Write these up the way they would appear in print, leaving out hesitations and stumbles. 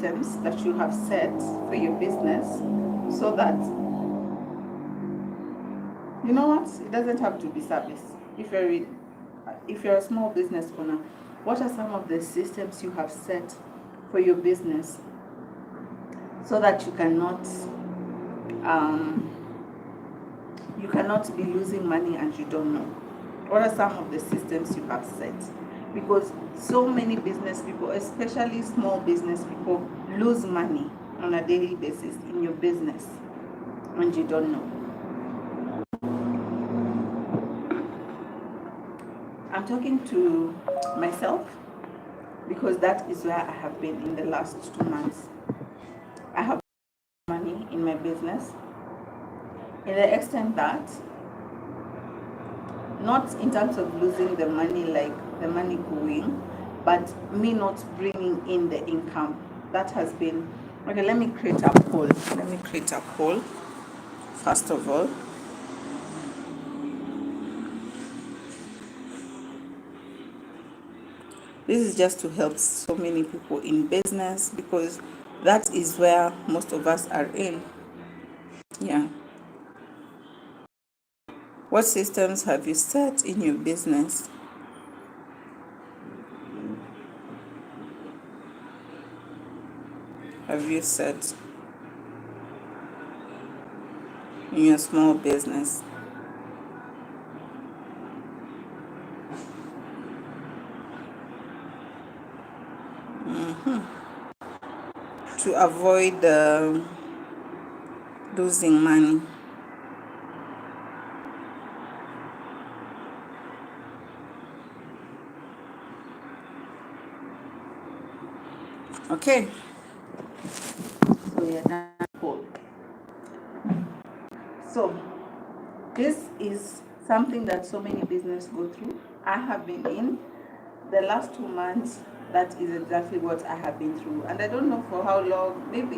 systems that you have set for your business so that, you know what, it doesn't have to be service. If you're a small business owner, what are some of the systems you have set for your business so that you cannot be losing money and you don't know? What are some of the systems you have set? Because so many business people, especially small business people, lose money on a daily basis in your business and you don't know. I'm talking to myself because that is where I have been in the last 2 months. I have money in my business in the extent that, not in terms of losing the money, like the money going, but me not bringing in the income. That has been, okay, let me create a poll. First of all. This is just to help so many people in business because that is where most of us are in. Yeah. What systems have you set in your business? Have you set in your small business? To avoid losing money. Okay. So we are done. So this is something that so many businesses go through. I have been in the last 2 months. That is exactly what I have been through, and I don't know for how long. Maybe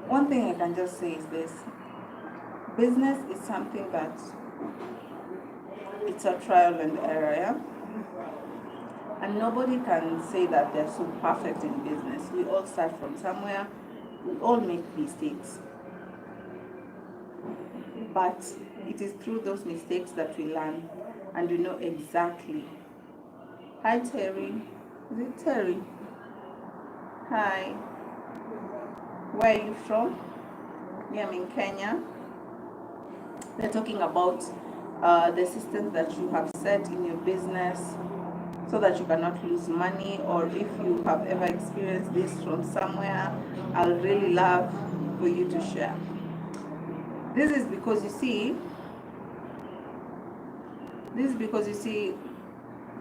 one thing I can just say is this: business is something that it's a trial and error, yeah? And nobody can say that they're so perfect in business. We all start from somewhere. We all make mistakes. But it is through those mistakes that we learn and we know exactly. Hi, Terry. Is it Terry? Hi. Where are you from? Yeah, I'm in Kenya. They're talking about the systems that you have set in your business so that you cannot lose money, or if you have ever experienced this from somewhere, I'll really love for you to share. This is because you see,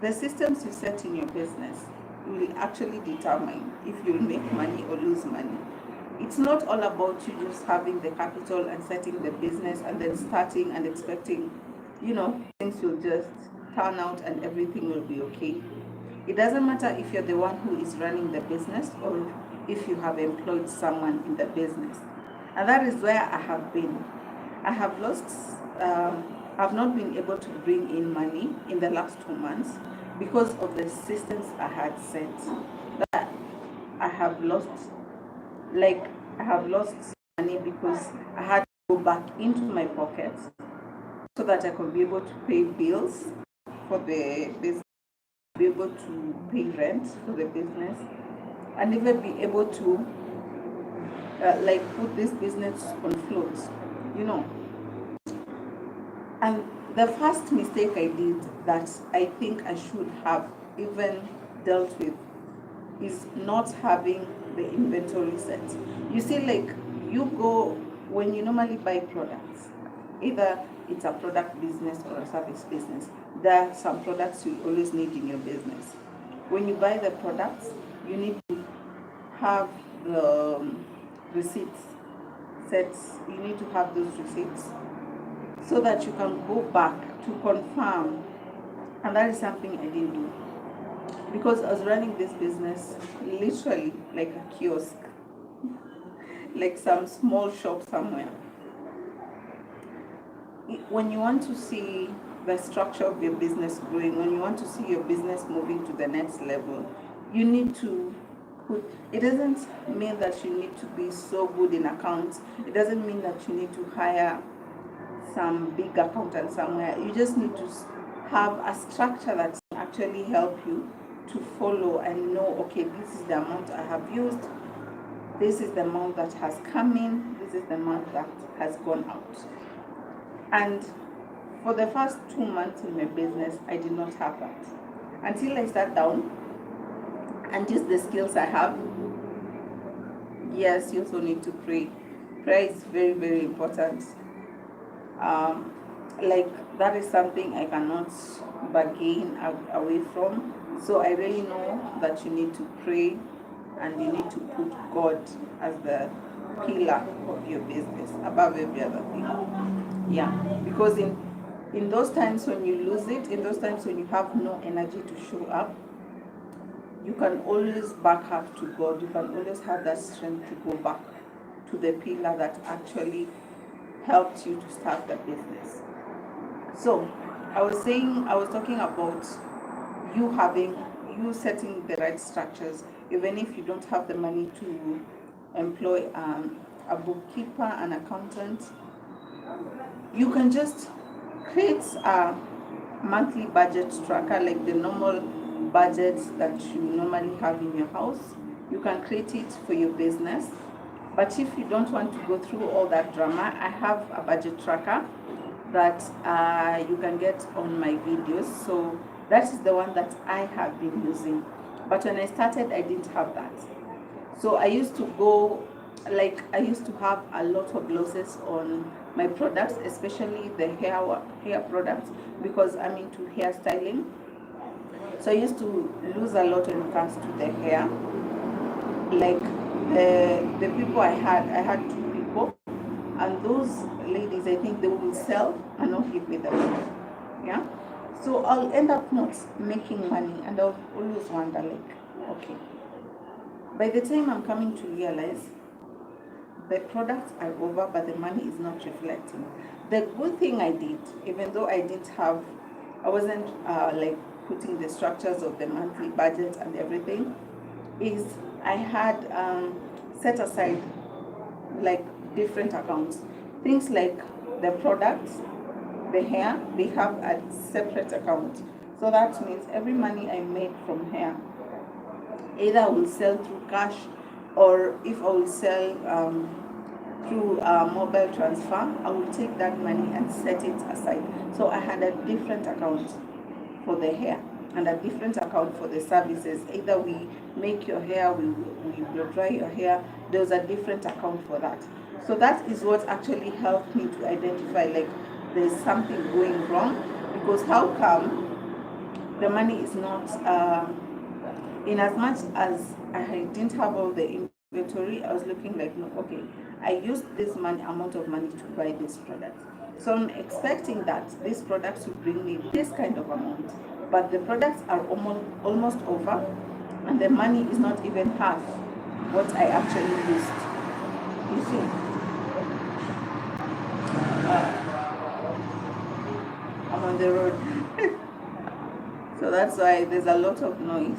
the systems you set in your business will actually determine if you'll make money or lose money. It's not all about you just having the capital and setting the business and then starting and expecting, things will just turn out and everything will be okay. It doesn't matter if you're the one who is running the business or if you have employed someone in the business. And that is where I have been. I have lost, I've not been able to bring in money in the last 2 months because of the systems I had set. That I have lost money because I had to go back into my pockets so that I could be able to pay bills for the business, be able to pay rent for the business, and even be able to put this business on float, And the first mistake I did that I think I should have even dealt with is not having the inventory set. You see, when you normally buy products, either it's a product business or a service business, there are some products you always need in your business. When you buy the products, you need to have the receipts set. You need to have those receipts so that you can go back to confirm. And that is something I didn't do, because I was running this business literally like a kiosk, like some small shop somewhere. When you want to see the structure of your business growing, when you want to see your business moving to the next level, you need to put, it doesn't mean that you need to be so good in accounts. It doesn't mean that you need to hire some big accountant somewhere. You just need to have a structure that actually help you to follow and know, okay, this is the amount I have used, this is the amount that has come in, this is the amount that has gone out. And for the first 2 months in my business, I did not have that. Until I sat down and use the skills I have. Yes, you also need to pray. Prayer is very, very important. Like, that is something I cannot bargain away from. So I really know that you need to pray, and you need to put God as the pillar of your business above every other thing. Yeah, because in those times when you lose it, in those times when you have no energy to show up, you can always back up to God. You can always have that strength to go back to the pillar that actually helped you to start the business. So I was talking about you setting the right structures. Even if you don't have the money to employ a bookkeeper, an accountant, you can just create a monthly budget tracker, like the normal budgets that you normally have in your house. You can create it for your business. But if you don't want to go through all that drama, I have a budget tracker that you can get on my videos. So that is the one that I have been using. But when I started, I didn't have that. So I used to have a lot of losses on my products, especially the hair products, because I'm into hairstyling. So I used to lose a lot when it comes to the hair. Like the people I had 2 people, and those ladies, I think they will sell and not give me the money. Yeah. So I'll end up not making money, and I'll always wonder, like, okay, by the time I'm coming to realize the products are over, but the money is not reflecting. The good thing I did, even though I wasn't like putting the structures of the monthly budget and everything, is I had set aside like different accounts. Things like the products, the hair, they have a separate account. So that means every money I make from hair, either I will sell through cash, or if I will sell through mobile transfer, I will take that money and set it aside. So I had a different account for the hair and a different account for the services. Either we make your hair, we blow dry your hair, there's a different account for that. So that is what actually helped me to identify, like, there's something going wrong, because how come the money is not, in as much as I didn't have all the inventory, I was looking like, no, okay, I used this amount of money to buy this product. So I'm expecting that these products will bring me this kind of amount, but the products are almost over, and the money is not even half what I actually used. You see? I'm on the road. So that's why there's a lot of noise.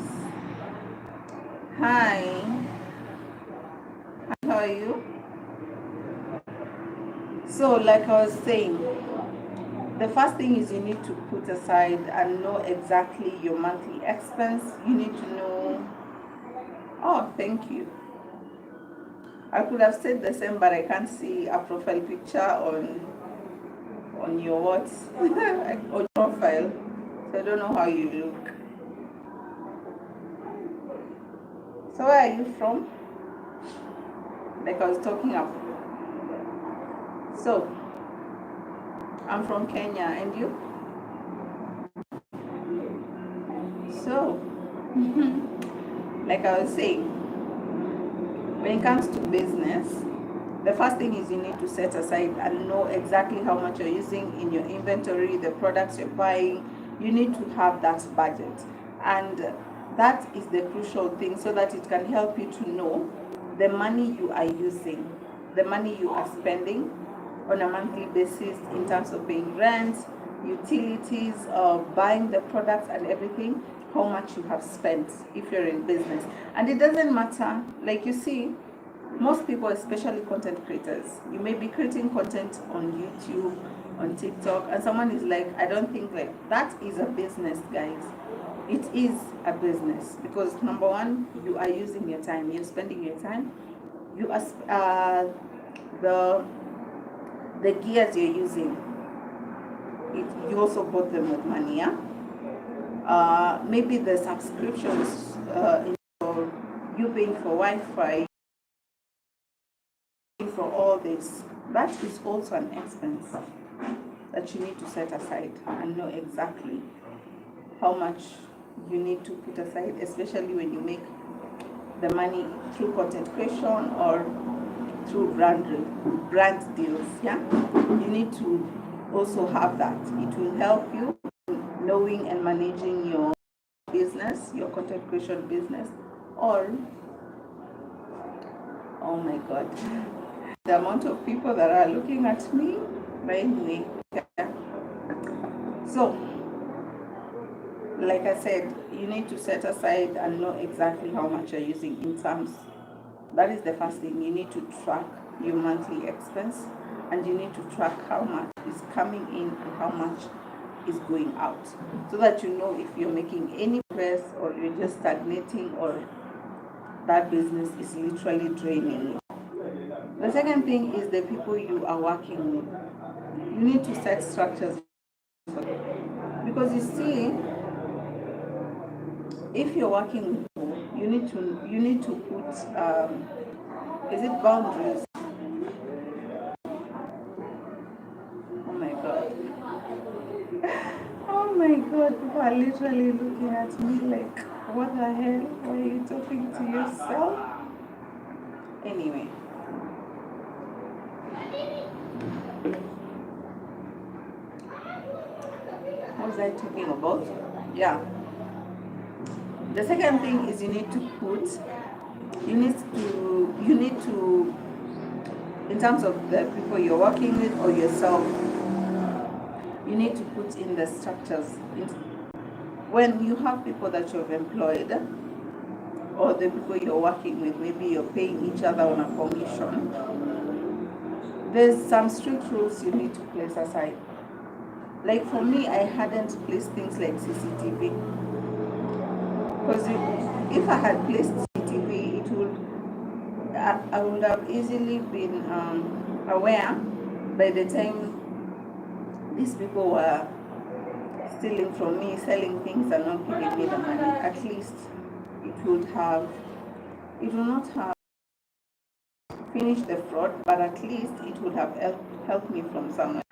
Hi, how are you? So like I was saying, the first thing is you need to put aside and know exactly your monthly expense. You need to know, oh, thank you. I could have said the same, but I can't see a profile picture on your what? On profile. So I don't know how you look. So where are you from? Like I was talking about. So I'm from Kenya, and you? So like I was saying, when it comes to business, the first thing is you need to set aside and know exactly how much you're using in your inventory, the products you're buying. You need to have that budget, and that is the crucial thing, so that it can help you to know the money you are using, the money you are spending on a monthly basis in terms of paying rent, utilities, buying the products and everything. how much you have spent if you're in business. And it doesn't matter, like you see, most people, especially content creators, you may be creating content on YouTube, on TikTok, and someone is like, I don't think like that is a business, guys. It is a business because number one, you are using your time, you're spending your time, you are the gears you're using. You also bought them with money, yeah. Maybe the subscriptions, you paying for Wi-Fi, for all this, that is also an expense that you need to set aside and know exactly how much you need to put aside, especially when you make the money through content creation or through brand deals. Yeah, you need to also have that. It will help you in knowing and managing your business, your content creation business, or oh my god, the amount of people that are looking at me. But anyway, yeah. So like I said, you need to set aside and know exactly how much you're using in terms. That is the first thing. You need to track your monthly expense, and you need to track how much is coming in and how much is going out, so that you know if you're making any progress or you're just stagnating or that business is literally draining you. The second thing is the people you are working with. You need to set structures for them. Because you see, if you're working with people, you need to put is it boundaries? Oh my god. Oh my god, people are literally looking at me like, what the hell? Why are you talking to yourself? Anyway. What was I talking about? Yeah. The second thing is you need to, in terms of the people you're working with or yourself, you need to put in the structures. When you have people that you've employed or the people you're working with, maybe you're paying each other on a commission, there's some strict rules you need to place aside. Like for me, I hadn't placed things like CCTV. Because if I had placed CCTV, I would have easily been aware by the time these people were stealing from me, selling things and not giving me the money. At least it will not have finished the fraud, but at least it would have helped me from somewhere.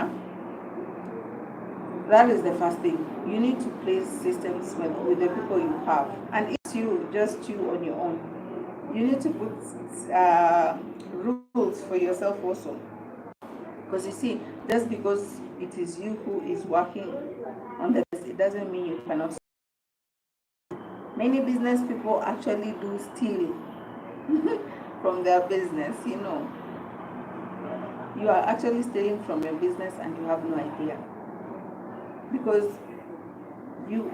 That is the first thing. You need to place systems with the people you have. And it's just you on your own. You need to put rules for yourself also. Because you see, just because it is you who is working on the business, it doesn't mean you cannot. Many business people actually do steal from their business, you know. You are actually stealing from your business and you have no idea. Because you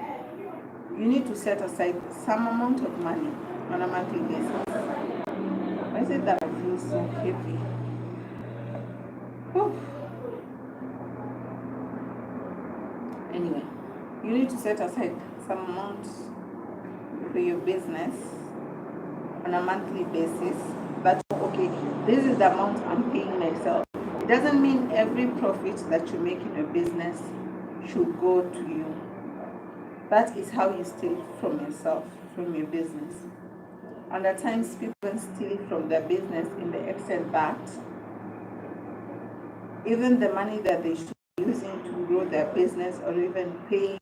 need to set aside some amount of money on a monthly basis. Why is it that I feel so heavy? Whew. Anyway, you need to set aside some amount for your business on a monthly basis. That, okay, this is the amount I'm paying myself. It doesn't mean every profit that you make in your business should go to you. That is how you steal from yourself, from your business. And at times people steal from their business in the extent that even the money that they should be using to grow their business or even pay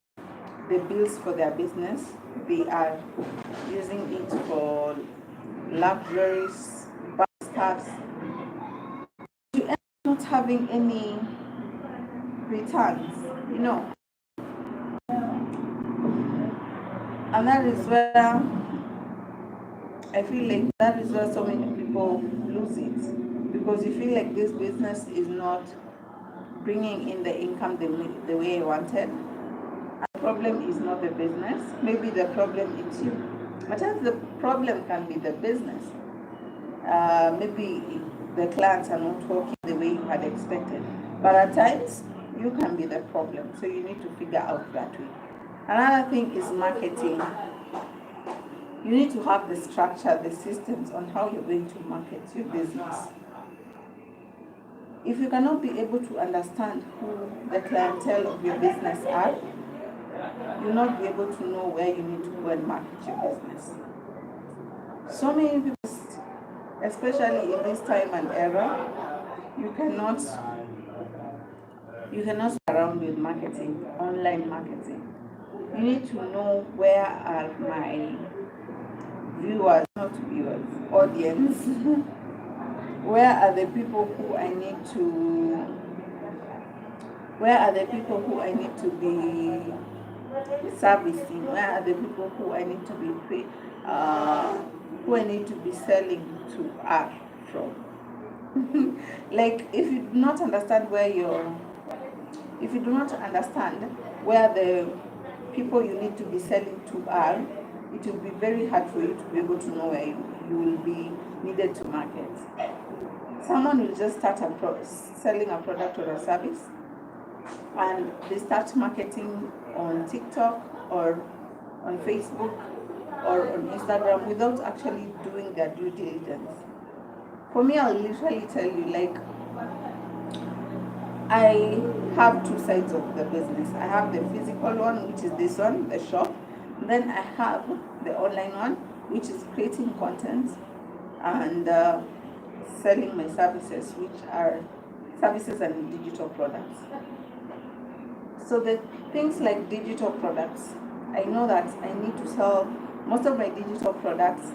the bills for their business, they are using it for luxuries, stuff. You end up not having any returns, you know. And that is where I feel like that is where so many people lose it, because you feel like this business is not bringing in the income the way you wanted. And problem is not the business. Maybe the problem is you. At times the problem can be the business. Maybe the clients are not working the way you had expected. But at times, you can be the problem. So you need to figure out that way. Another thing is marketing. You need to have the structure, the systems on how you're going to market your business. If you cannot be able to understand who the clientele of your business are, you'll not be able to know where you need to go and market your business. So many people, especially in this time and era, you cannot around with marketing, online marketing. You need to know where are my viewers, not viewers, audience. Where are the people who I need to be servicing? Where are the people who I need to be selling to are from? Like, if you do not understand where the people you need to be selling to are, it will be very hard for you to be able to know where you will be needed to market. Someone will just start selling a product or a service, and they start marketing on TikTok or on Facebook or on Instagram without actually doing their due diligence. For me, I'll literally tell you, like, I have two sides of the business. I have the physical one, which is this one, the shop. Then I have the online one, which is creating content and selling my services, which are services and digital products. So the things like digital products, I know that I need to sell most of my digital products.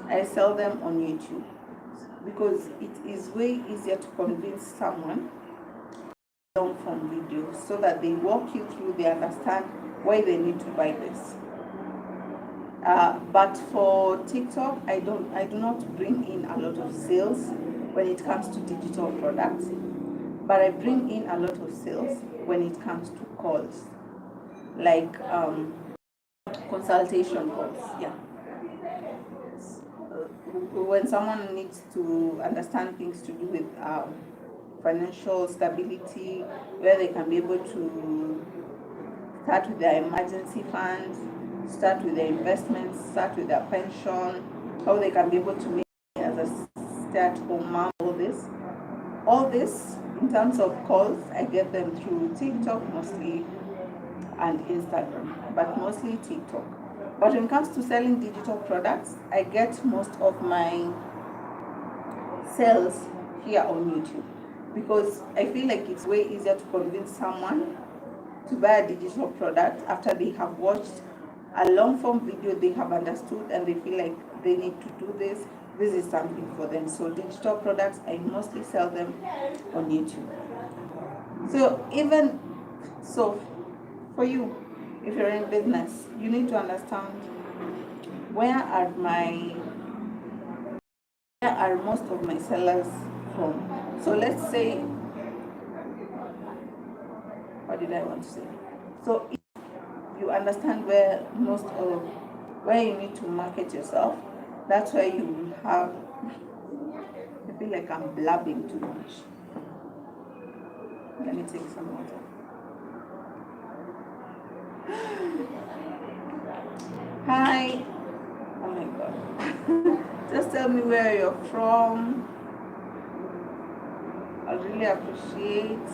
I sell them on YouTube because it is way easier to convince someone long form video so that they walk you through, they understand why they need to buy this. But for TikTok, I do not bring in a lot of sales when it comes to digital products, but I bring in a lot of sales when it comes to calls, like consultation calls. Yeah. When someone needs to understand things to do with financial stability, where they can be able to start with their emergency funds, start with their investments, start with their pension, how they can be able to make as a stay-at-home mom, all this in terms of calls, I get them through TikTok mostly and Instagram, but mostly TikTok. But when it comes to selling digital products, I get most of my sales here on YouTube because I feel like it's way easier to convince someone to buy a digital product after they have watched a long form video, they have understood, and they feel like they need to do this. This is something for them. So digital products, I mostly sell them on YouTube. So for you, if you're in business, you need to understand where are most of my sellers from. So let's say, what did I want to say? So if you understand where you need to market yourself, that's where you will have, I feel like I'm blabbing too much. Let me take some water. Hi. Oh my God. Just tell me where you're from. I really appreciate.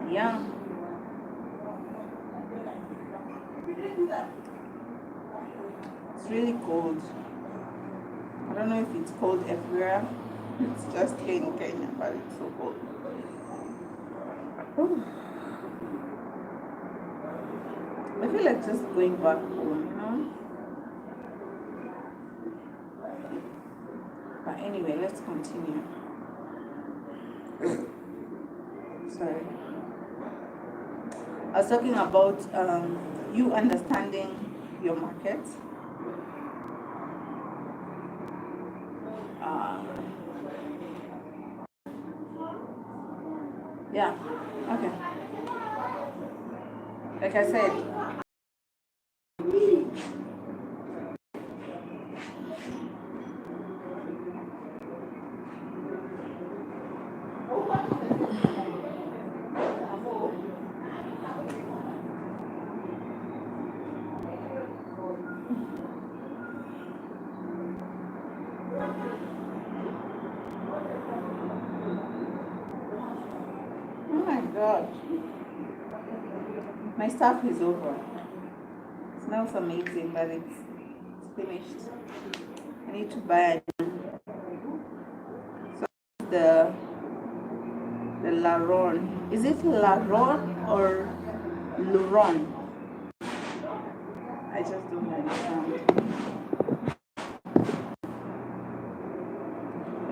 Yeah. It's really cold. I don't know if it's cold everywhere. It's just here in Kenya, but it's so cold. I feel like just going back home, you know? But anyway, let's continue. sorry. I was talking about you understanding your market. Uh, yeah, okay. Like I said, oh my god, my stuff is over. It smells amazing, but it's finished. I need to buy the Laron. Is it Laron or Luron? I just don't understand.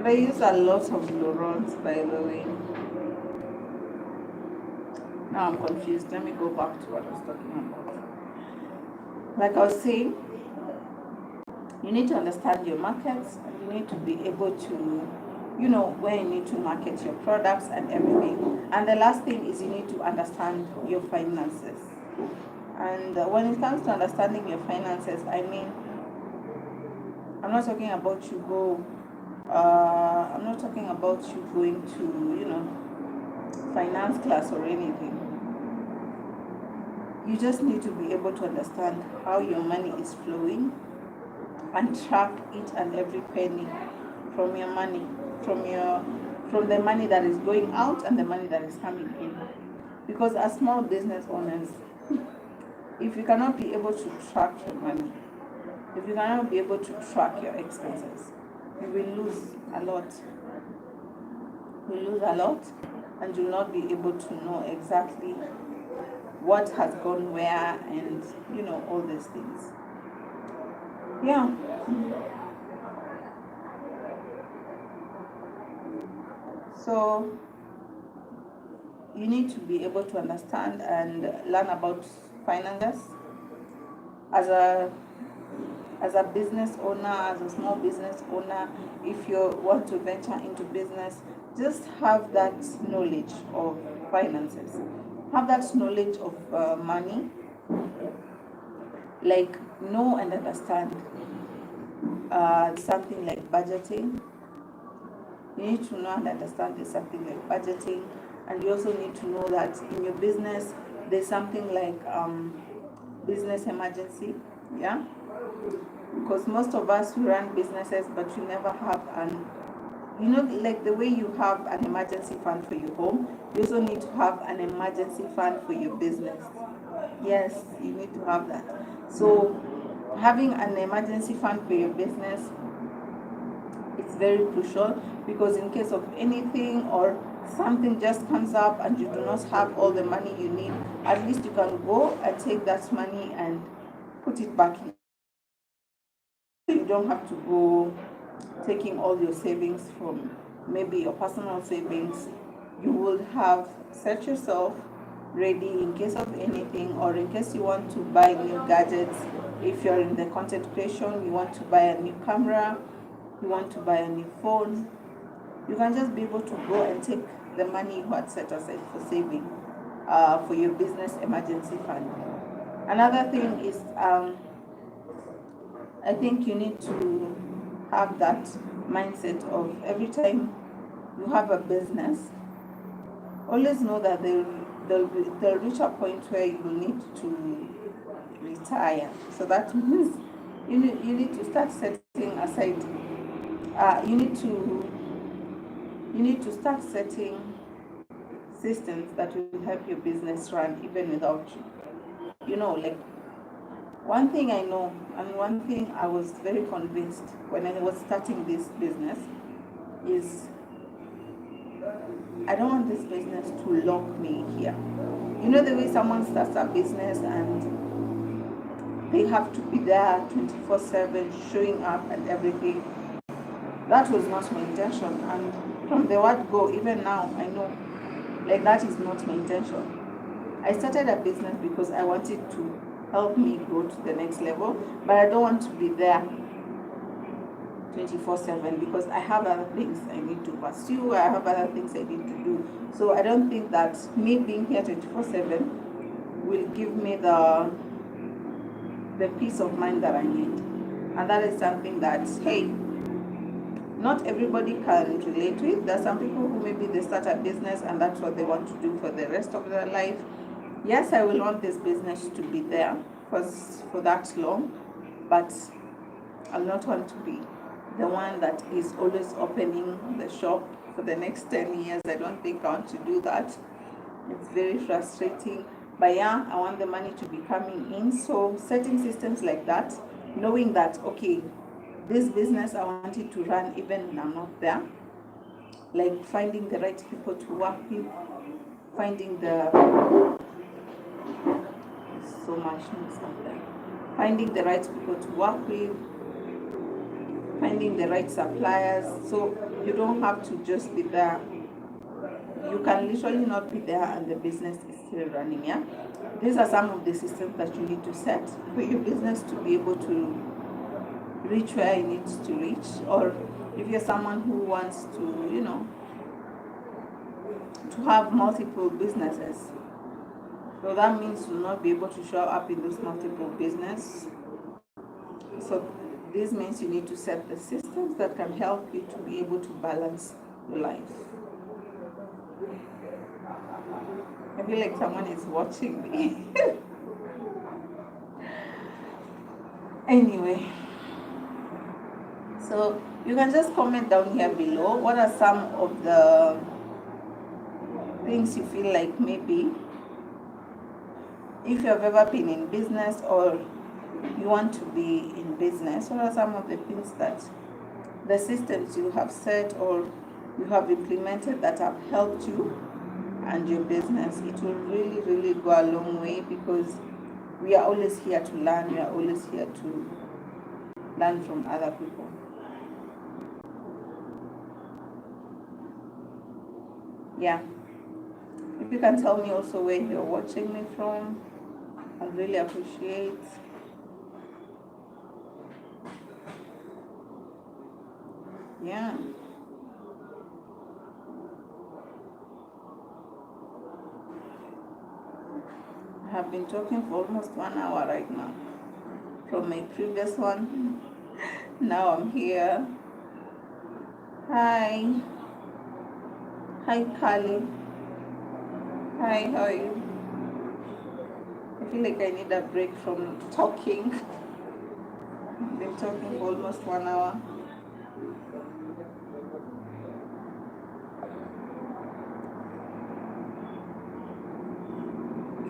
I use a lot of Lurons, by the way. Now I'm confused. Let me go back to what I was talking about. Like I was saying, you need to understand your markets, and you need to be able to, you know, where you need to market your products and everything. And the last thing is you need to understand your finances. And when it comes to understanding your finances, I mean, I'm not talking about you go. I'm not talking about you going to, you know, finance class or anything. You just need to be able to understand how your money is flowing and track each and every penny from your money, from the money that is going out and the money that is coming in. Because as small business owners, if you cannot be able to track your money, if you cannot be able to track your expenses, you will lose a lot. You will lose a lot, and you will not be able to know exactly what has gone where, and you know, all these things. Yeah. So you need to be able to understand and learn about finances as a business owner, as a small business owner. If you want to venture into business, just have that knowledge of finances, have that knowledge of money, like know and understand something like budgeting. You need to know and understand there's something like budgeting, and you also need to know that in your business there's something like business emergency. Yeah, because most of us run businesses, but you never have an, you know, like the way you have an emergency fund for your home, you also need to have an emergency fund for your business. Yes, you need to have that. So having an emergency fund for your business, it's very crucial, because in case of anything or something just comes up and you do not have all the money you need, at least you can go and take that money and put it back in. You don't have to go taking all your savings from maybe your personal savings. You will have set yourself ready in case of anything, or in case you want to buy new gadgets. If you're in the content creation, you want to buy a new camera, you want to buy a new phone, you can just be able to go and take the money you had set aside for saving for your business emergency fund. Another thing is, I think you need to have that mindset of every time you have a business, always know that they'll reach a point where you will need to retire. So that means you need to start setting aside. You need to start setting systems that will help your business run even without you. You know, like one thing I know, and one thing I was very convinced when I was starting this business is, I don't want this business to lock me here. You know the way someone starts a business and they have to be there 24/7, showing up and everything. That was not my intention, and From the word go, even now, I know, like, that is not my intention. I started a business because I wanted to help me go to the next level, but I don't want to be there 24/7 because I have other things I need to pursue, I have other things I need to do. So I don't think that me being here 24/7 will give me the peace of mind that I need. And that is something that, hey, not everybody can relate to it. There are some people who maybe they start a business and that's what they want to do for the rest of their life. Yes, I will want this business to be there for that long, but I'll not want to be the one that is always opening the shop for the next 10 years. I don't think I want to do that. It's very frustrating. But yeah, I want the money to be coming in. So setting systems like that, knowing that, okay, this business I want it to run even when I'm not there. Like finding the right people to work with, finding so much noise out there. Finding the right people to work with, finding the right suppliers, so you don't have to just be there. You can literally not be there and the business is still running. Yeah, these are some of the systems that you need to set for your business to be able to reach where it needs to reach. Or if you're someone who wants to, to have multiple businesses, so that means you'll not be able to show up in those multiple businesses. So this means you need to set the systems that can help you to be able to balance your life. I feel like someone is watching me. Anyway, so you can just comment down here below. What are some of the things you feel like maybe if you have ever been in business or you want to be in business, what are some of the things that the systems you have set or you have implemented that have helped you and your business? It will really, really go a long way because we are always here to learn. We are always here to learn from other people. Yeah. If you can tell me also where you're watching me from, I'd really appreciate. Yeah. I have been talking for almost 1 hour right now. From my previous one, now I'm here. Hi. Hi, Kali. Hi, how are you? I feel like I need a break from talking. I've been talking for almost 1 hour.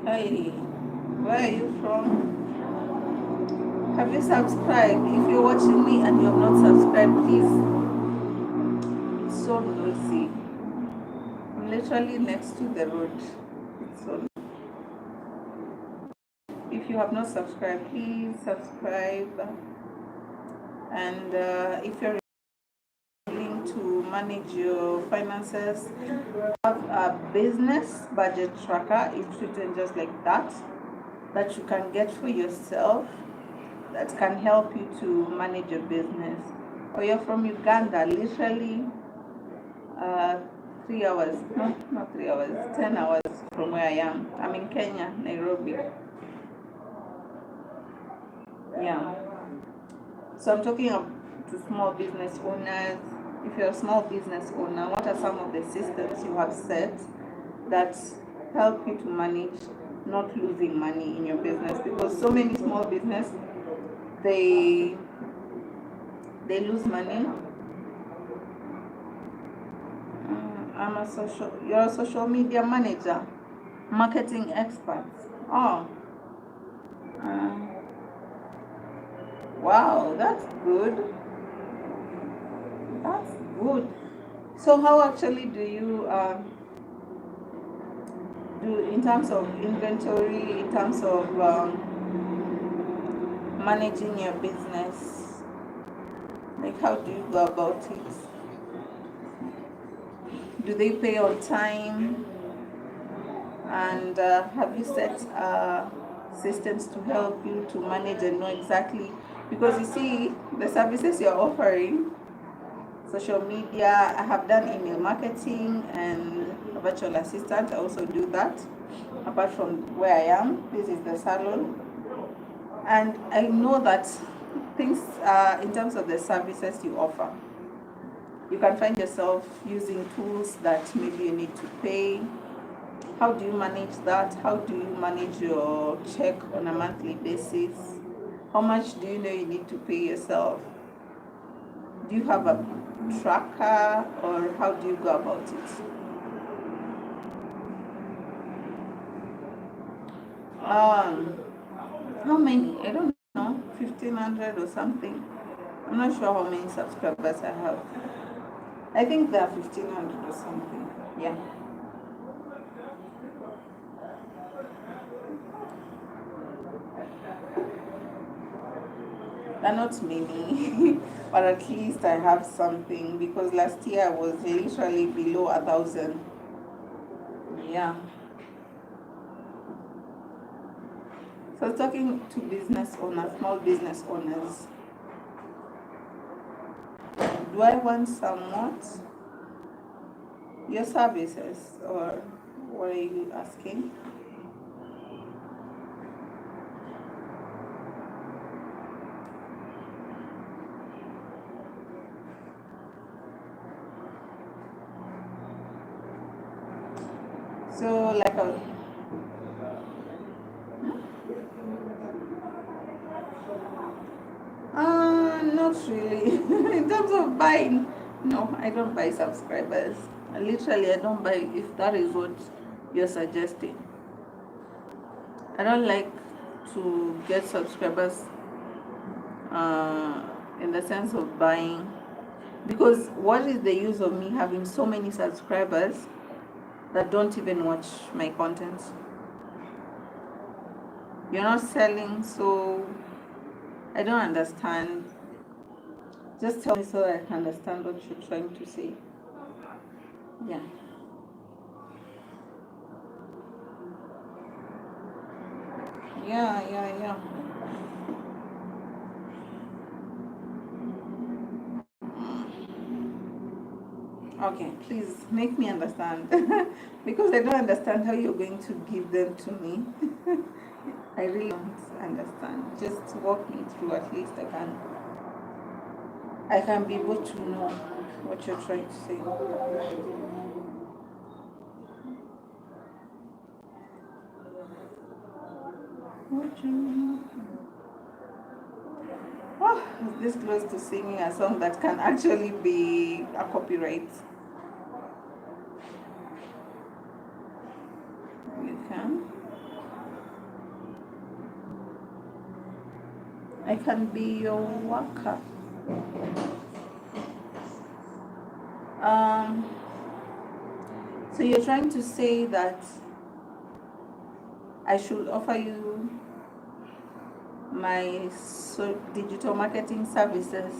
Kylie, where are you from? Have you subscribed? If you're watching me and you have not subscribed, please. It's so noisy. I'm literally next to the road. It's so noisy. If you have not subscribed, please subscribe. And if you're willing to manage your finances, have a business budget tracker. It's written just like that you can get for yourself, that can help you to manage your business. Or you're from Uganda, literally 3 hours, no, not 3 hours, 10 hours from where I am. I'm in Kenya, Nairobi. Yeah. So I'm talking to small business owners. If you're a small business owner, what are some of the systems you have set that help you to manage not losing money in your business? Because so many small business, they lose money. You're a social media manager, marketing expert. Oh, wow, that's good. That's good. So how actually do you do in terms of inventory, in terms of managing your business? Like, how do you go about it? Do they pay on time? And have you set systems to help you to manage and know exactly? Because you see, the services you're offering, social media, I have done email marketing and a virtual assistant. I also do that. Apart from where I am, this is the salon. And I know that things in terms of the services you offer, you can find yourself using tools that maybe you need to pay. How do you manage that? How do you manage your check on a monthly basis? How much do you know you need to pay yourself? Do you have a tracker, or how do you go about it? How many? I don't know, 1,500 or something. I'm not sure how many subscribers I have. I think there are 1,500 or something. Yeah. They're not many, but at least I have something, because last year I was literally below 1,000. Yeah. So talking to business owners, small business owners, do I want somewhat your services, or what are you asking? So like a not really. In terms of buying, no, I don't buy subscribers. Literally, I don't buy, if that is what you're suggesting. I don't like to get subscribers in the sense of buying, because what is the use of me having so many subscribers that don't even watch my content? You're not selling, so I don't understand. Just tell me so I can understand what you're trying to say. Yeah. Yeah. Okay, please make me understand. Because I don't understand how you're going to give them to me. I really don't understand. Just walk me through, at least I can be able to know what you're trying to say. Oh, is this close to singing a song that can actually be a copyright? You can. I can be your worker. So you're trying to say that I should offer you my digital marketing services?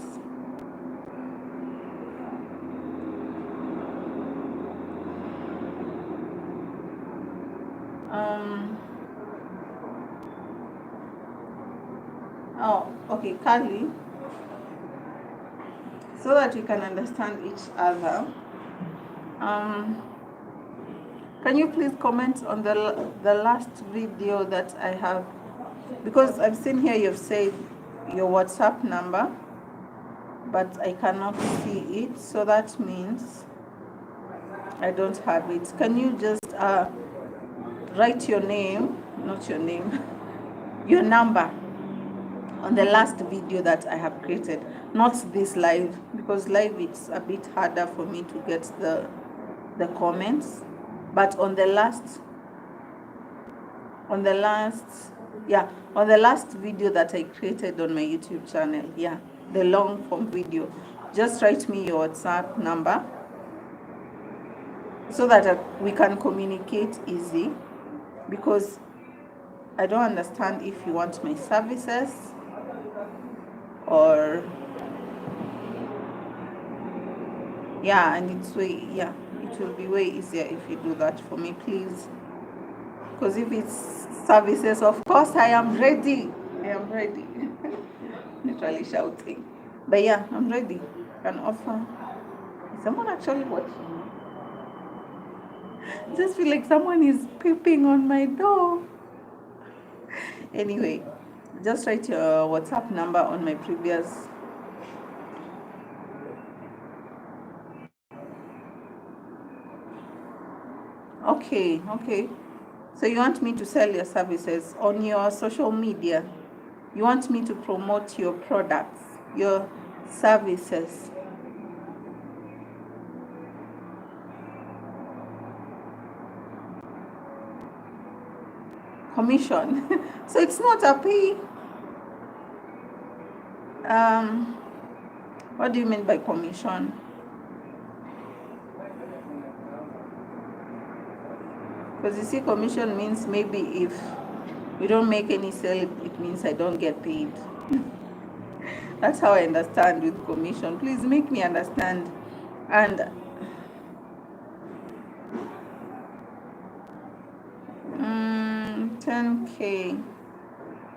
Oh, okay, Carly, so that we can understand each other, can you please comment on the last video that I have? Because I've seen here you've said your WhatsApp number, but I cannot see it, so that means I don't have it. Can you just write your name, not your name, your number on the last video that I have created, not this live, because live it's a bit harder for me to get the comments, but on the last video that I created on my YouTube channel, yeah, the long form video, just write me your WhatsApp number so that we can communicate easy, because I don't understand if you want my services or, yeah, and it it will be way easier if you do that for me, please. Because if it's services, of course I am ready. I am ready. Literally shouting. But yeah, I'm ready. Can offer. Is someone actually watching? I just feel like someone is peeping on my door. Anyway, just write your WhatsApp number on my previous. Okay. So you want me to sell your services on your social media? You want me to promote your products, your services? Commission. So it's not a pay. What do you mean by commission? Because you see, commission means maybe if you don't make any sale, it means I don't get paid. That's how I understand with commission. Please make me understand. And 10K.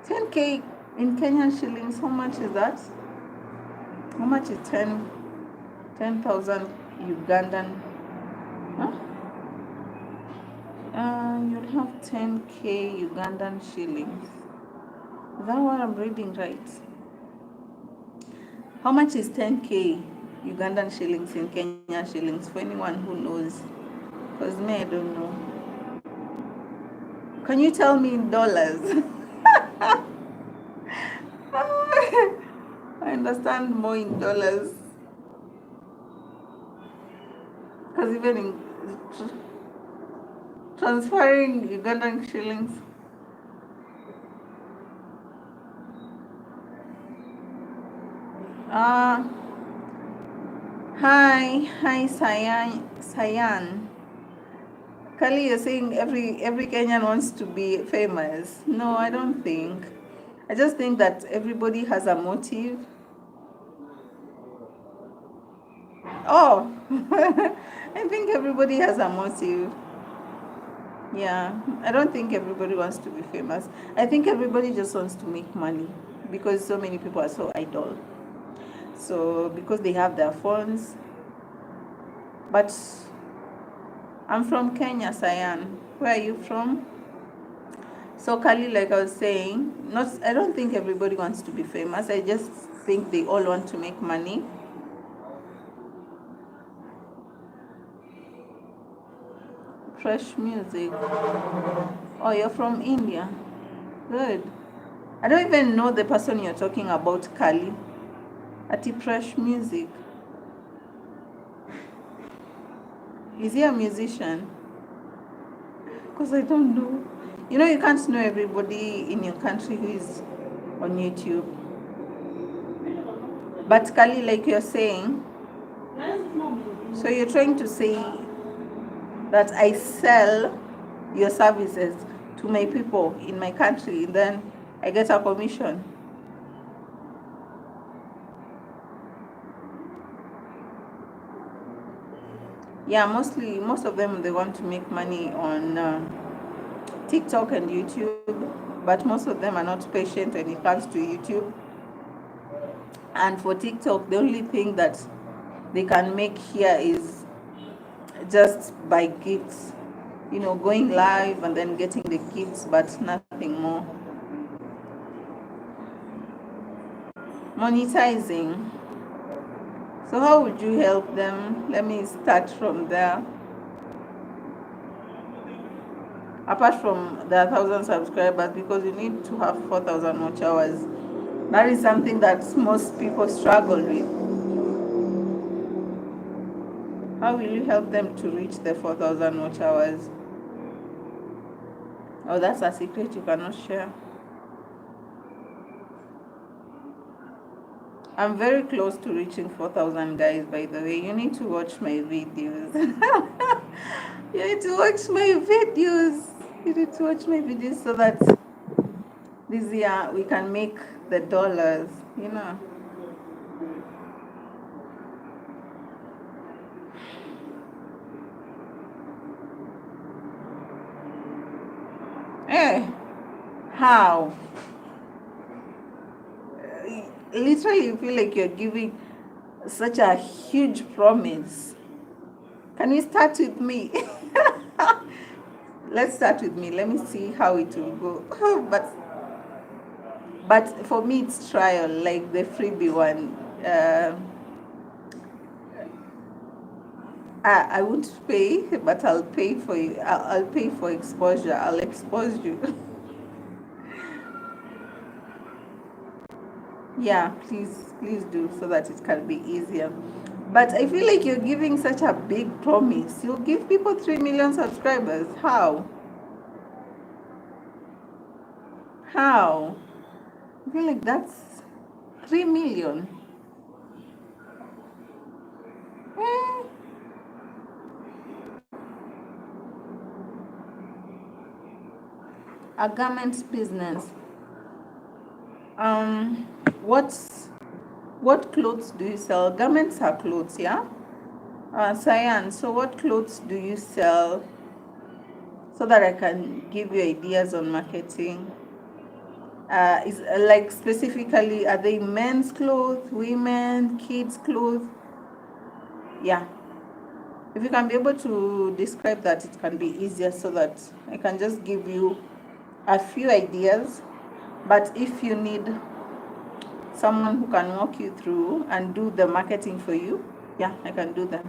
10K in Kenyan shillings, how much is that? How much is 10,000 Ugandan? Huh? You'll have 10K Ugandan shillings. Is that what I'm reading right? How much is 10K Ugandan shillings in Kenyan shillings, for anyone who knows? Because me, I don't know. Can you tell me in dollars? I understand more in dollars. Because even in transferring Ugandan shillings. Hi, Sayan. Kali, you're saying every Kenyan wants to be famous. No, I don't think. I just think that everybody has a motive. Oh, I think everybody has a motive. Yeah, I don't think everybody wants to be famous. I think everybody just wants to make money because so many people are so idle. So because they have their phones. But I'm from Kenya, Sayan. Where are you from? So Kali, like I was saying, I don't think everybody wants to be famous. I just think they all want to make money. Fresh music. Oh, you're from India. Good. I don't even know the person you're talking about, Kali. Ati fresh music. Is he a musician? Because I don't know. You know, you can't know everybody in your country who is on YouTube. But Kali, like you're saying, so you're trying to say that I sell your services to my people in my country, and then I get a commission. Yeah, most of them, they want to make money on TikTok and YouTube, but most of them are not patient when it comes to YouTube. And for TikTok, the only thing that they can make here is just buy gifts, you know, going live and then getting the gifts, but nothing more. Monetizing. So how would you help them? Let me start from there. Apart from the 1,000 subscribers, because you need to have 4,000 watch hours. That is something that most people struggle with. How will you help them to reach the 4,000 watch hours? Oh, that's a secret you cannot share. I'm very close to reaching 4,000, guys, by the way. You need to watch my videos. You need to watch my videos. You need to watch my videos so that this year we can make the dollars, you know. How? Literally, you feel like you're giving such a huge promise. Can you start with me? Let's start with me. Let me see how it will go. But for me, it's trial, like the freebie one. I won't pay, but I'll pay for you. I'll pay for exposure. I'll expose you. Yeah, please do, so that it can be easier. But I feel like you're giving such a big promise. You'll give people 3 million subscribers. How? How? I feel like that's 3 million. Eh. A garment business. Um, what clothes do you sell? Garments are clothes, yeah? Cyan, so what clothes do you sell, so that I can give you ideas on marketing? Is like specifically, are they men's clothes, women, kids clothes? Yeah. If you can be able to describe that, it can be easier, so that I can just give you a few ideas. But if you need someone who can walk you through and do the marketing for you, yeah, I can do that.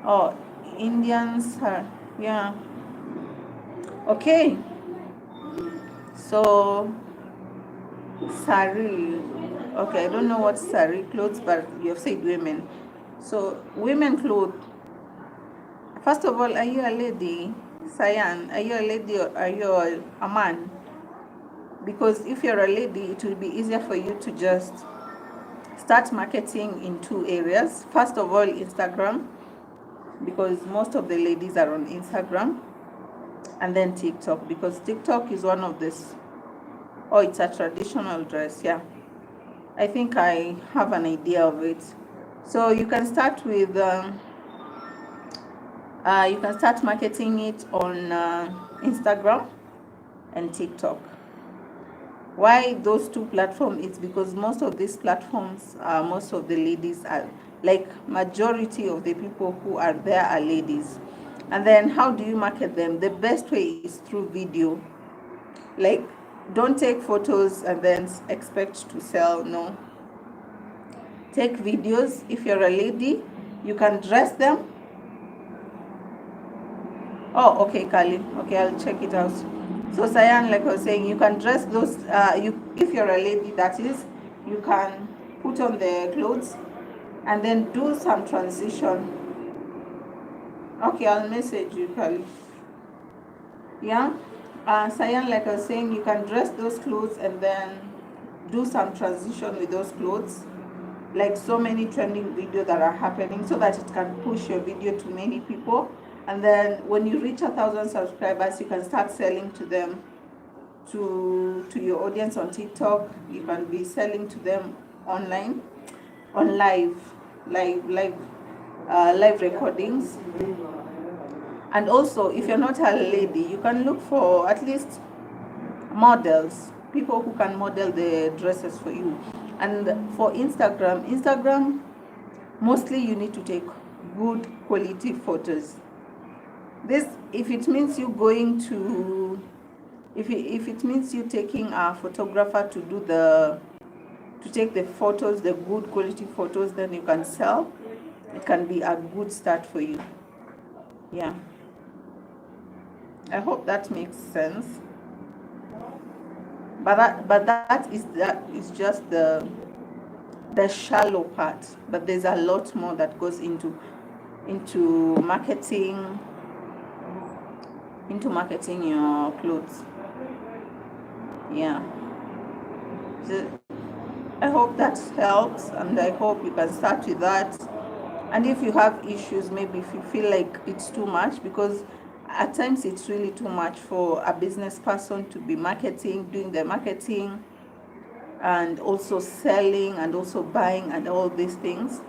Oh, Indians are, yeah. Okay. So, sari. Okay, I don't know what sari clothes, but you've said women. So, women clothes. First of all, are you a lady? Cyan, are you a lady or are you a man? Because if you're a lady, it will be easier for you to just start marketing in 2 areas. First of all, Instagram, because most of the ladies are on Instagram, and then TikTok, because TikTok is one of this. Oh, it's a traditional dress, yeah. I think I have an idea of it. So you can start with you can start marketing it on Instagram and TikTok. Why those 2 platforms? It's because most of these platforms, most of the ladies are, like, majority of the people who are there are ladies. And then how do you market them? The best way is through video. Like, don't take photos and then expect to sell. No, take videos. If you're a lady, you can dress them. Oh, okay, Kali. Okay, I'll check it out. So, Cyan, like I was saying, you can dress those. If you're a lady, that is, you can put on the clothes and then do some transition. Okay, I'll message you, Kali. Yeah. Cyan, like I was saying, you can dress those clothes and then do some transition with those clothes, like so many trending videos that are happening, so that it can push your video to many people. And then when you reach 1,000 subscribers, you can start selling to them, to your audience on TikTok. You can be selling to them online, on live recordings. And also, if you're not a lady, you can look for at least models, people who can model the dresses for you. And for Instagram, mostly you need to take good quality photos. This, if it means you going to, if it means you taking a photographer to do to take the photos, the good quality photos, then you can sell. It can be a good start for you. Yeah. I hope that makes sense. But that is just the shallow part. But there's a lot more that goes into marketing your clothes. Yeah. So I hope that helps, and I hope you can start with that. And if you have issues, maybe if you feel like it's too much, because at times it's really too much for a business person to be doing the marketing, and also selling, and also buying, and all these things,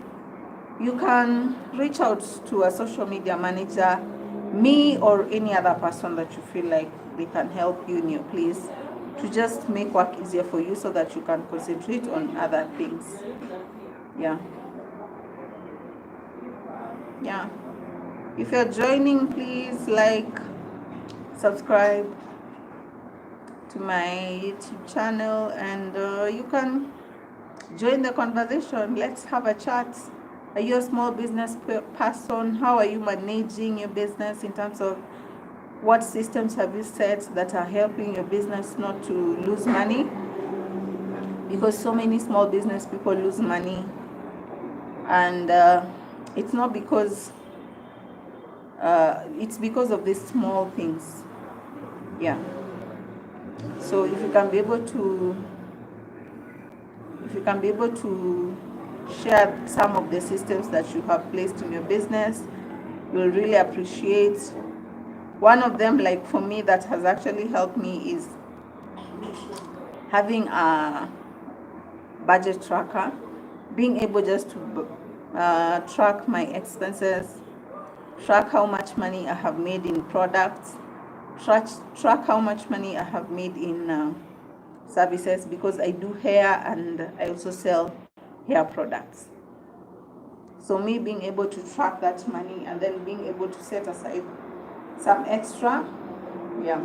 you can reach out to a social media manager, me or any other person that you feel like they can help you in your place to just make work easier for you so that you can concentrate on other things. Yeah. Yeah. If you're joining, please like, subscribe to my YouTube channel, and you can join the conversation. Let's have a chat. Are you a small business person? How are you managing your business in terms of what systems have you set that are helping your business not to lose money? Because so many small business people lose money, and it's not because it's because of these small things. Yeah. So if you can be able to share some of the systems that you have placed in your business, you'll really appreciate. One of them, like for me, that has actually helped me is having a budget tracker, being able just to track my expenses, track how much money I have made in products, track how much money I have made in services, because I do hair and I also sell hair products. So me being able to track that money and then being able to set aside some extra, yeah.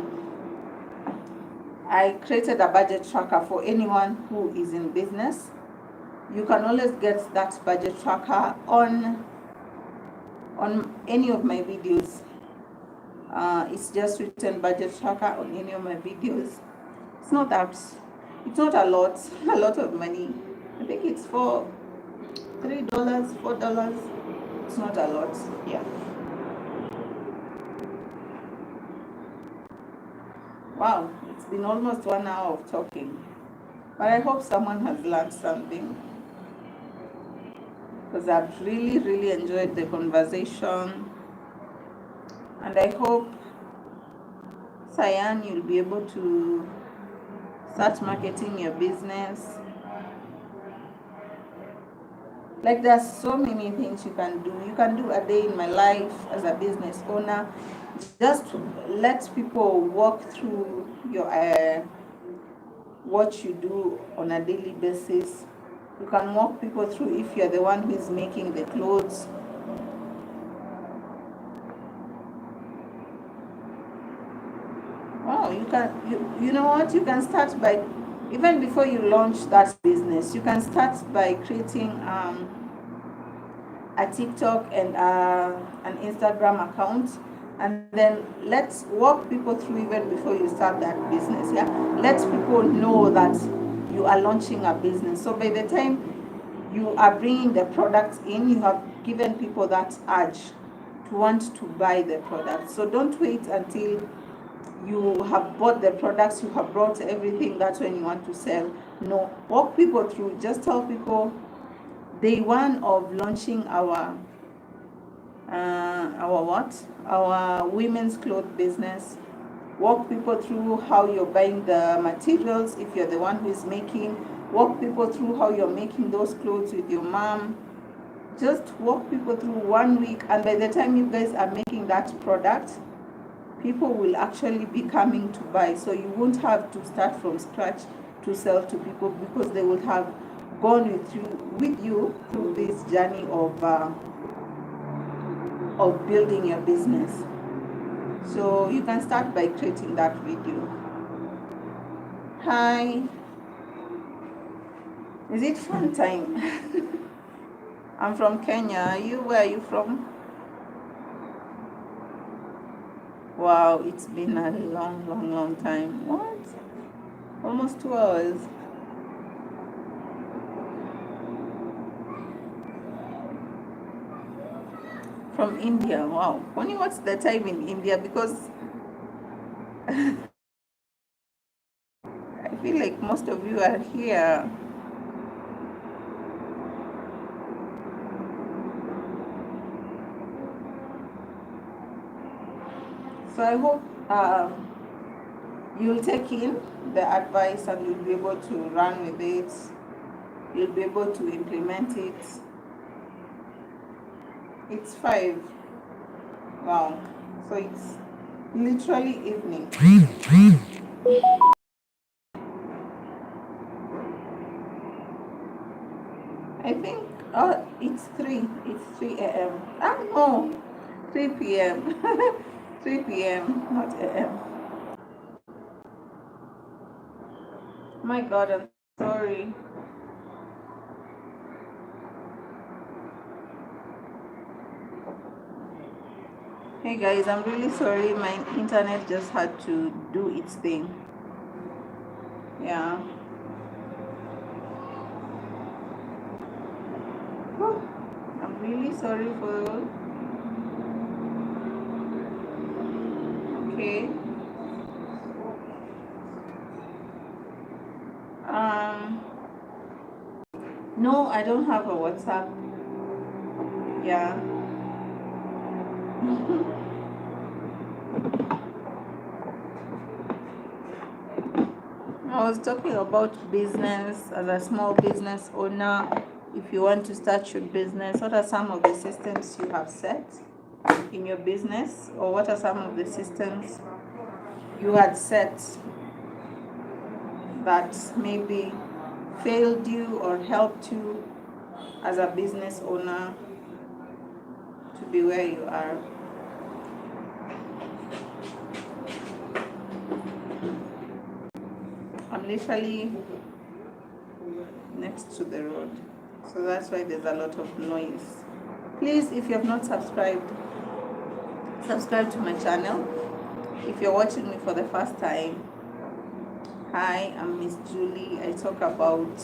I created a budget tracker for anyone who is in business. You can always get that budget tracker on any of my videos. It's just written budget tracker on any of my videos. It's not a lot of money. I think it's for $3, $4. It's not a lot. Yeah. Wow, it's been almost 1 hour of talking. But I hope someone has learned something, because I've really, really enjoyed the conversation. And I hope, Cyan, you'll be able to start marketing your business. Like, there's so many things you can do. You can do a day in my life as a business owner. Just let people walk through your what you do on a daily basis. You can walk people through if you're the one who is making the clothes. Oh, you know what? You can start by, even before you launch that business, you can start by creating a TikTok and an Instagram account, and then let's walk people through even before you start that business. Yeah, let people know that you are launching a business. So by the time you are bringing the products in, you have given people that urge to want to buy the product. So don't wait until you have bought the products, you have brought everything, that's when you want to sell. No, walk people through. Just tell people day one of launching our women's clothes business. Walk people through how you're buying the materials if you're the one who is making. Walk people through how you're making those clothes with your mom. Just walk people through 1 week, and by the time you guys are making that product, people will actually be coming to buy. So you won't have to start from scratch to sell to people, because they will have gone with you through this journey of building your business. So you can start by creating that video. Hi, is it fun time? I'm from Kenya. Where are you from? Wow, it's been a long time. What? Almost 2 hours. From India. Wow. Only what's the time in India? Because I feel like most of you are here. So I hope you'll take in the advice and you'll be able to run with it. You'll be able to implement it. It's 5. Wow. So literally evening. I think it's 3 a.m. Ah no, 3 p.m. 3 p.m. not a.m. My god, I'm sorry. Hey guys, I'm really sorry, my internet just had to do its thing. Yeah. Whew. I'm really sorry for. Okay. Um no, I don't have a WhatsApp. Yeah. I was talking about business as a small business owner. If you want to start your business, what are some of the systems you have set in your business, or what are some of the systems you had set that maybe failed you or helped you as a business owner to be where you are? I'm literally next to the road, so that's why there's a lot of noise. Please, if you have not subscribed, subscribe to my channel. If you're watching me for the first time, hi, I'm Miss Julie. I talk about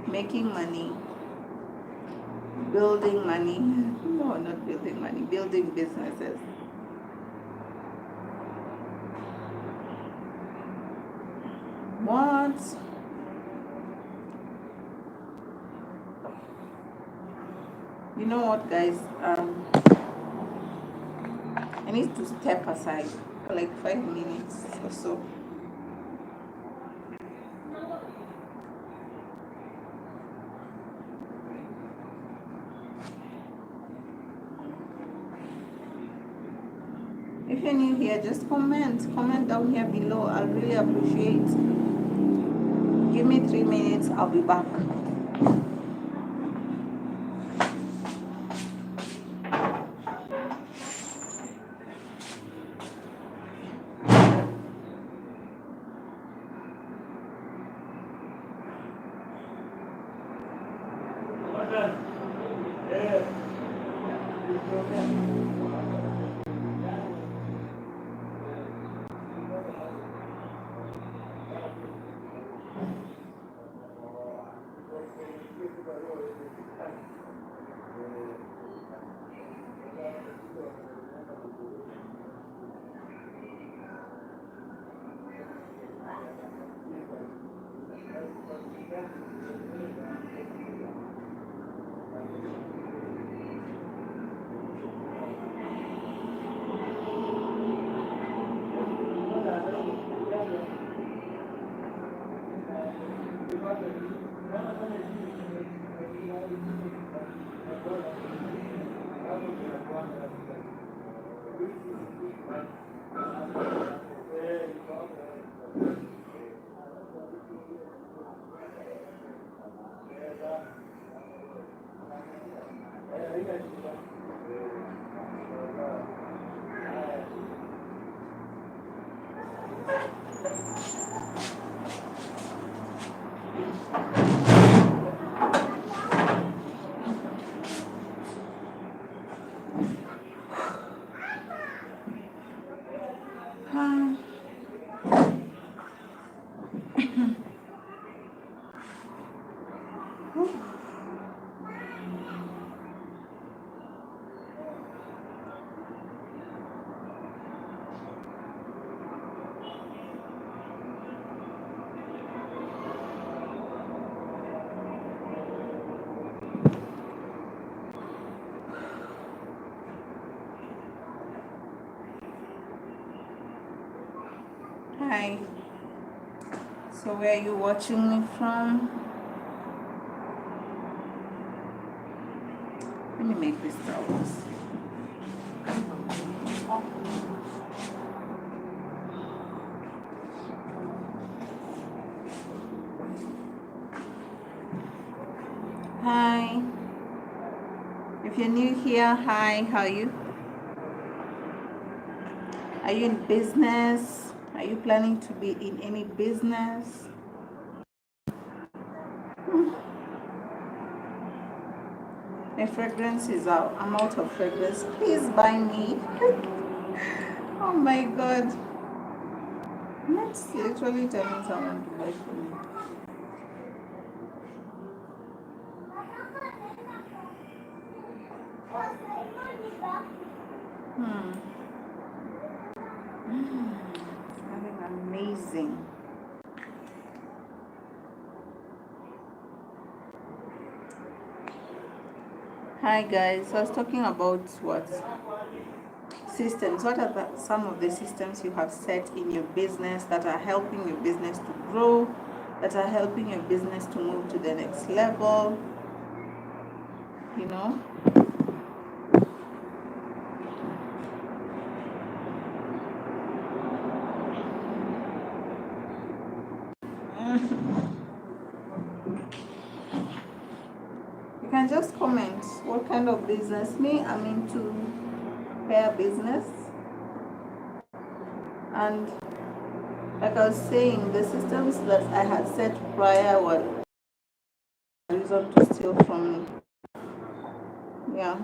making money, building money. No, not building money, building businesses. What? You know what, guys? I need to step aside for like 5 minutes or so. If you're new here, just comment down here below. I'll really appreciate. Give me 3 minutes, I'll be back. Hi. So where are you watching me from? Let me make this towels. Hi. If you're new here, hi, how are you? Are you in business? Are you planning to be in any business? My fragrance is out. I'm out of fragrance. Please buy me. Oh my god. That's literally telling someone to buy for me. Having amazing. Hi guys. I was talking about what? Systems. What are some of the systems you have set in your business that are helping your business to grow, that are helping your business to move to the next level? You know? You can just comment what kind of business. Me, I'm into hair business. And like I was saying, the systems that I had set prior were a reason to steal from me. Yeah.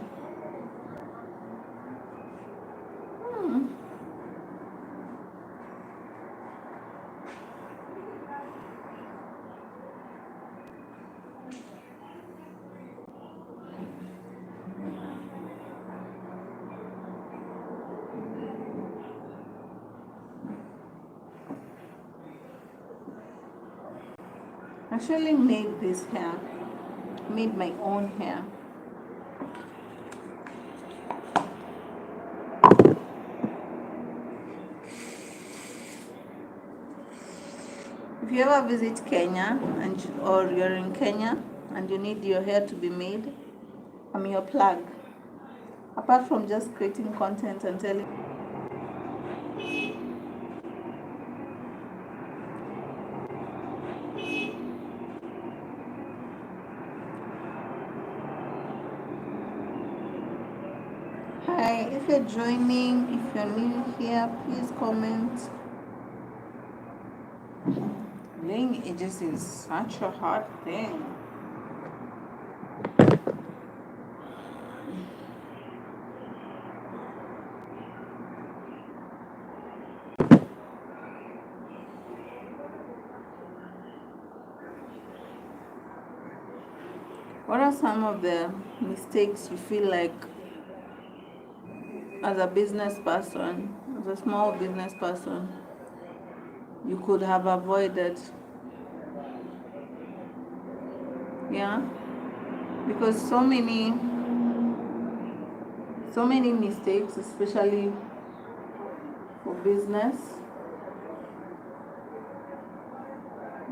Actually made this hair, made my own hair. If you ever visit Kenya or you're in Kenya and you need your hair to be made, I'm your plug. Apart from just creating content and telling. Hi, if you're joining, if you're new here, please comment. Laying edges is such a hard thing. What are some of the mistakes you feel like as a business person, as a small business person, you could have avoided? Yeah, because so many mistakes, especially for business,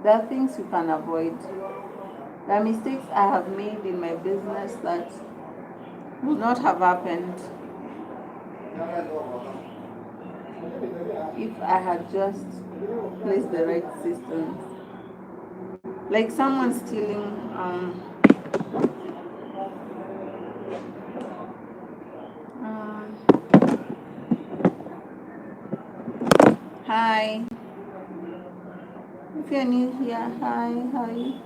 there are things you can avoid. There are mistakes I have made in my business that would not have happened if I had just placed the right systems. Like someone stealing hi. If you're new here, hi, how are you?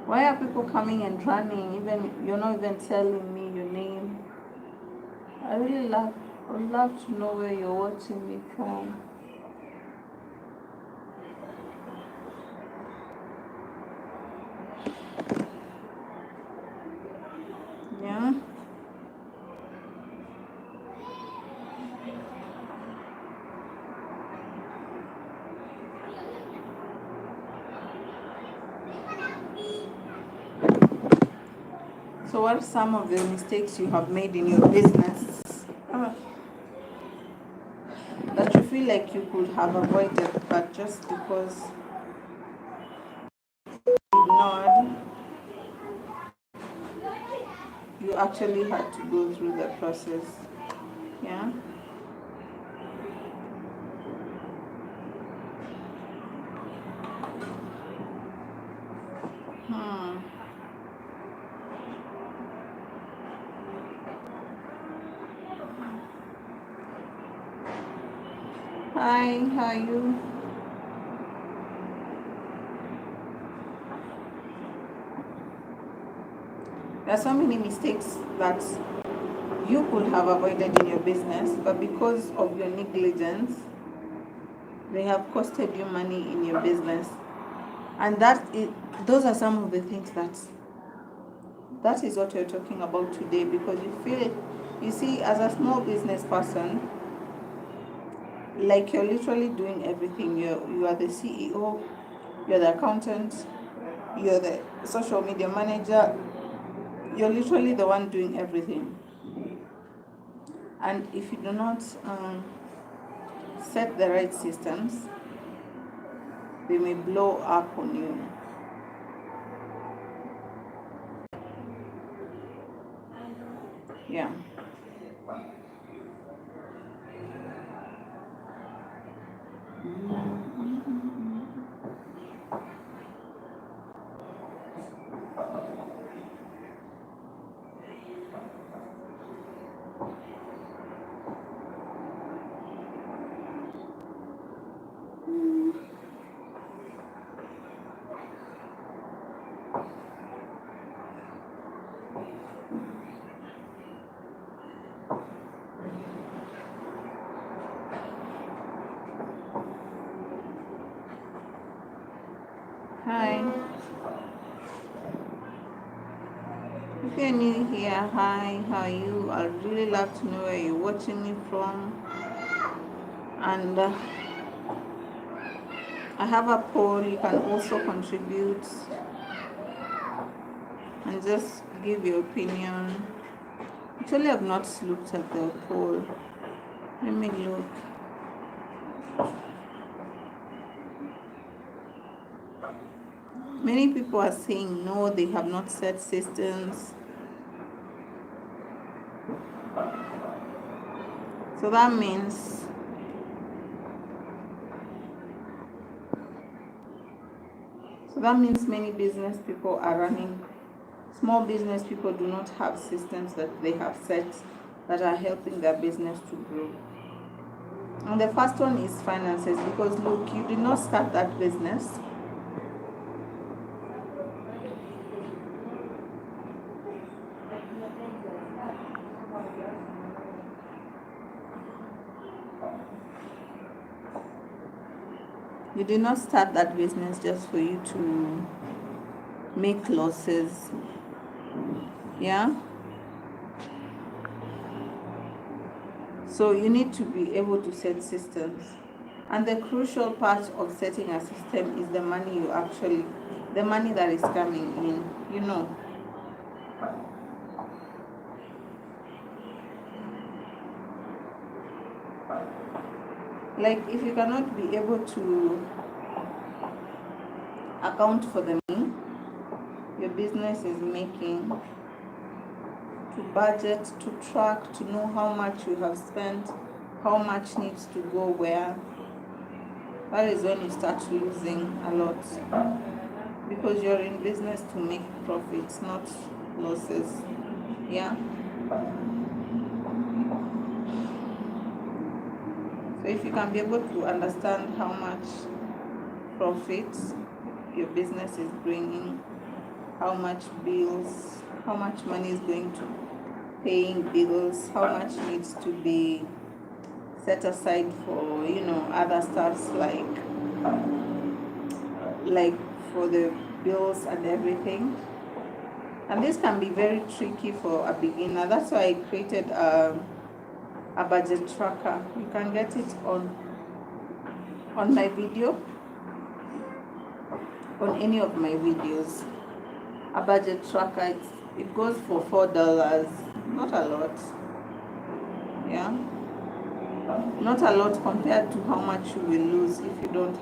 Why are people coming and running? Even you're not even telling me your name. I really would love to know where you're watching me from. Yeah. So what are some of the mistakes you have made in your business that you feel like you could have avoided, but just because you ignored, you actually had to go through the process? Yeah. Hi, how are you? There are so many mistakes that you could have avoided in your business, but because of your negligence, they have costed you money in your business. And those are some of the things that is what we're talking about today, because you see, as a small business person, like you're literally doing everything. You are the CEO, you're the accountant, you're the social media manager, you're literally the one doing everything. And if you do not set the right systems, they may blow up on you. Yeah. Hi. If you're new here, hi, how are you? I'd really love to know where you're watching me from. And I have a poll. You can also contribute and just give your opinion. Actually, I've not looked at the poll. Let me look. Many people are saying no, they have not set systems. So that means many business people are running. Small business people do not have systems that they have set that are helping their business to grow. And the first one is finances, because look, you did not start that business. You did not start that business just for you to make losses. Yeah? So you need to be able to set systems. And the crucial part of setting a system is the money that is coming in, you know. Like, if you cannot be able to account for the money your business is making, to budget, to track, to know how much you have spent, how much needs to go where, that is when you start losing a lot, because you're in business to make profits, not losses. Yeah. So if you can be able to understand how much profits your business is bringing, how much bills, how much money is going to paying bills, how much needs to be set aside for, you know, other stuffs like for the bills and everything. And this can be very tricky for a beginner. That's why I created a budget tracker. You can get it on my video, on any of my videos. A budget tracker, it goes for $4, not a lot. Yeah, not a lot compared to how much you will lose if you don't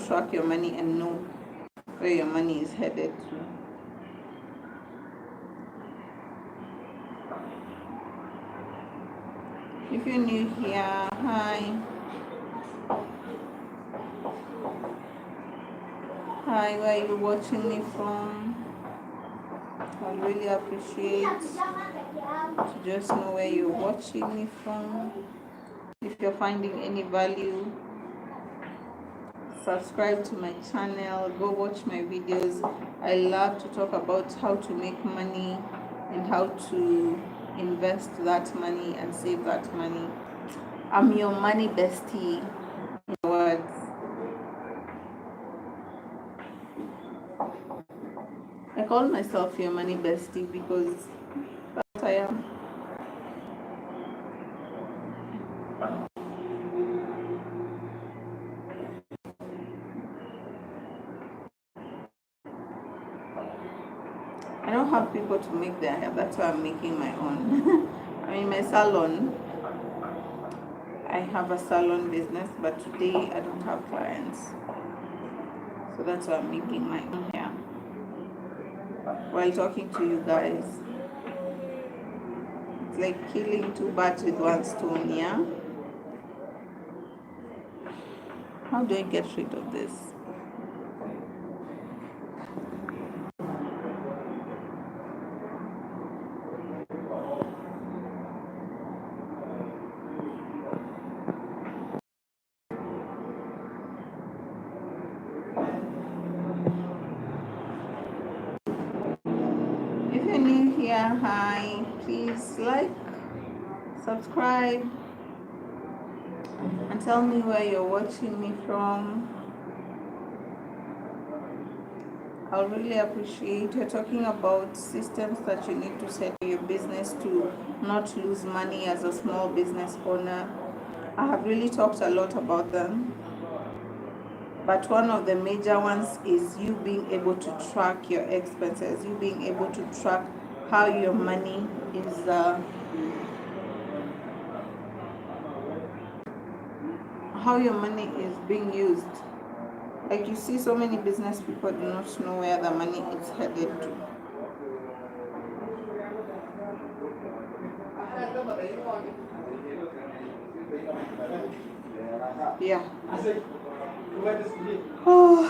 track your money and know where your money is headed to. If you're new here, hi. Hi, where are you watching me from? I really appreciate to just know where you're watching me from. If you're finding any value, subscribe to my channel, go watch my videos. I love to talk about how to make money and how to invest that money and save that money. I'm your money bestie. In other words, I call myself your money bestie because that's what I am. I don't have people to make their hair, that's why I'm making my own. I'm in my salon. I have a salon business, but today I don't have clients. So that's why I'm making my own hair while talking to you guys. It's like killing two birds with one stone, yeah? How do I get rid of this? If you're new here, hi, please like, subscribe, and tell me where you're watching me from. I'll really appreciate. You're talking about systems that you need to set your business to not lose money as a small business owner. I have really talked a lot about them, but one of the major ones is you being able to track your expenses, you being able to track how your money is being used. Like, you see, so many business people do not know where the money is headed to. Yeah. Oh.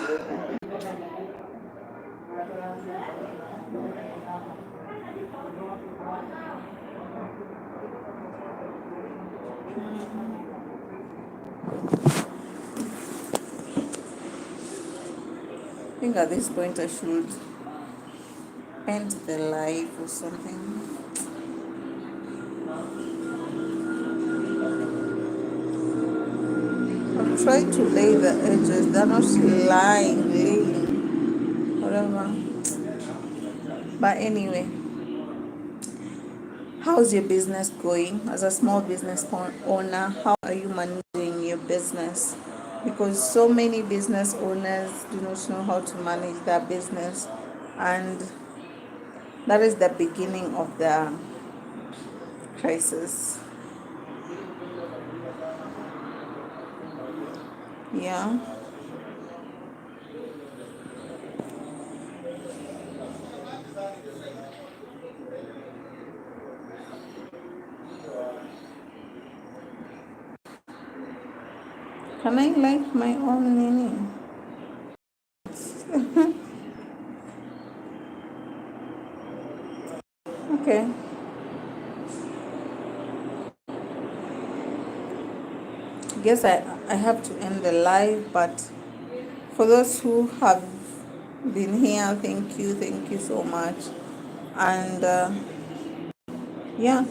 I think at this point I should end the live or something. I'm trying to lay the edges. They're not laying, whatever. But anyway, how's your business going? As a small business owner, how are you managing your business? Because so many business owners do not know how to manage their business, and that is the beginning of the crisis. Yeah. Can I like my own nini? Okay. Guess I have to end the live, but for those who have been here, thank you so much. And yeah.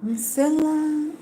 Msela